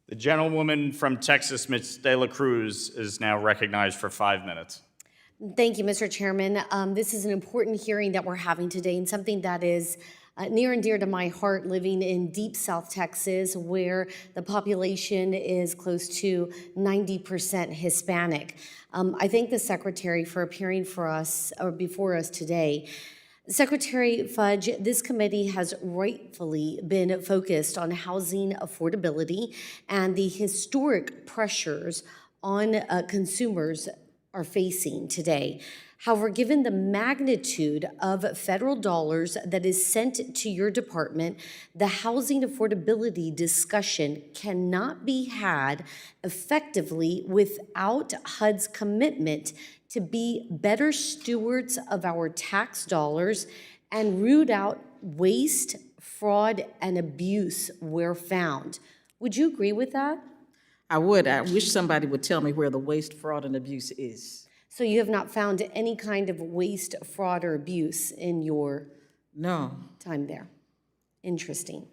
The gentlewoman from Texas, Ms. De La Cruz, is now recognized for 5 minutes. Thank you, Mr. Chairman. This is an important hearing that we're having today, and something that is near and dear to my heart, living in deep South Texas, where the population is close to 90% Hispanic. I thank the Secretary for appearing for us, or before us today. Secretary Fudge, this committee has rightfully been focused on housing affordability and the historic pressures on consumers are facing today. However, given the magnitude of federal dollars that is sent to your department, the housing affordability discussion cannot be had effectively without HUD's commitment to be better stewards of our tax dollars and root out waste, fraud, and abuse where found. Would you agree with that? I would. I wish somebody would tell me where the waste, fraud, and abuse is. So you have not found any kind of waste, fraud, or abuse in your time there? Interesting.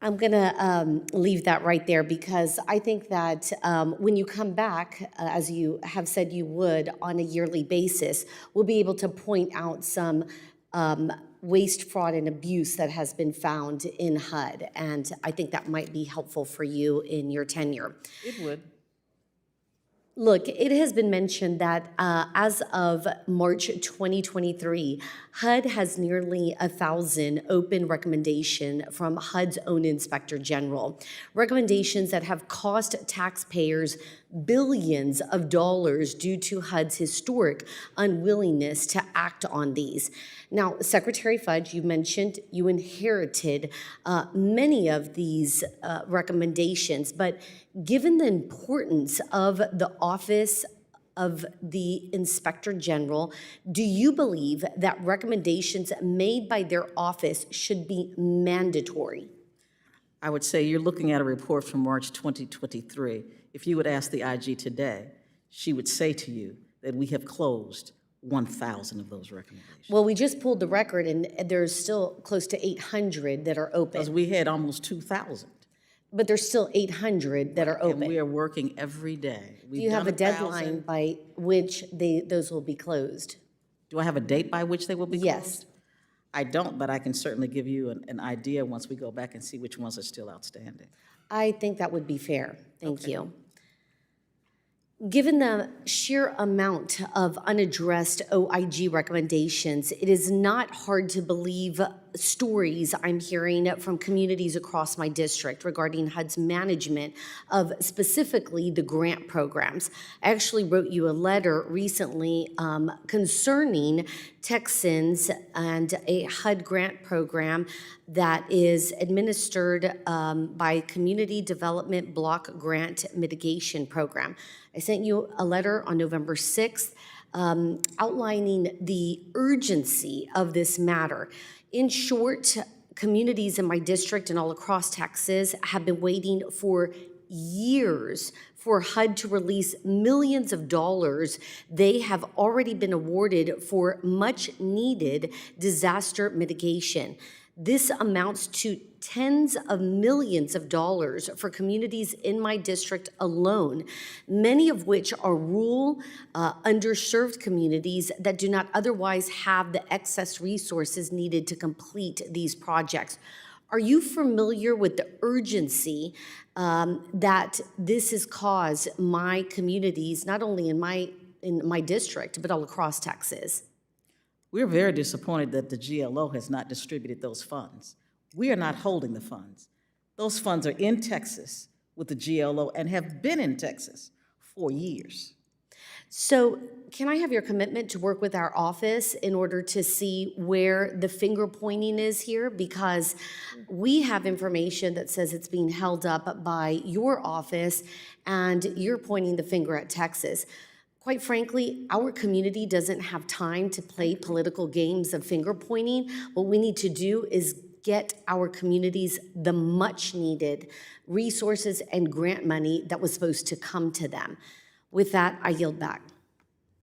I'm going to leave that right there because I think that when you come back, as you have said you would, on a yearly basis, we'll be able to point out some waste, fraud, and abuse that has been found in HUD. And I think that might be helpful for you in your tenure. It would. Look, it has been mentioned that as of March 2023, HUD has nearly 1,000 open recommendations from HUD's own Inspector General. Recommendations that have cost taxpayers billions of dollars due to HUD's historic unwillingness to act on these. Now, Secretary Fudge, you mentioned you inherited many of these recommendations, but given the importance of the Office of the Inspector General, do you believe that recommendations made by their office should be mandatory? I would say you're looking at a report from March 2023. If you would ask the IG today, she would say to you that we have closed 1,000 of those recommendations. Well, we just pulled the record, and there's still close to 800 that are open. Because we had almost 2,000. But there's still 800 that are open. And we are working every day. Do you have a deadline by which those will be closed? Do I have a date by which they will be closed? Yes. I don't, but I can certainly give you an idea once we go back and see which ones are still outstanding. I think that would be fair. Thank you. Given the sheer amount of unaddressed OIG recommendations, it is not hard to believe stories I'm hearing from communities across my district regarding HUD's management of specifically the grant programs. I actually wrote you a letter recently concerning Texans and a HUD grant program that is administered by Community Development Block Grant Mitigation Program. I sent you a letter on November 6th outlining the urgency of this matter. In short, communities in my district and all across Texas have been waiting for years for HUD to release millions of dollars they have already been awarded for much needed disaster mitigation. This amounts to tens of millions of dollars for communities in my district alone, many of which are rural, underserved communities that do not otherwise have the excess resources needed to complete these projects. Are you familiar with the urgency that this has caused my communities, not only in my district, but all across Texas? We're very disappointed that the GLO has not distributed those funds. We are not holding the funds. Those funds are in Texas with the GLO and have been in Texas for years. So can I have your commitment to work with our office in order to see where the finger pointing is here? Because we have information that says it's being held up by your office and you're pointing the finger at Texas. Quite frankly, our community doesn't have time to play political games of finger pointing. What we need to do is get our communities the much needed resources and grant money that was supposed to come to them. With that, I yield back.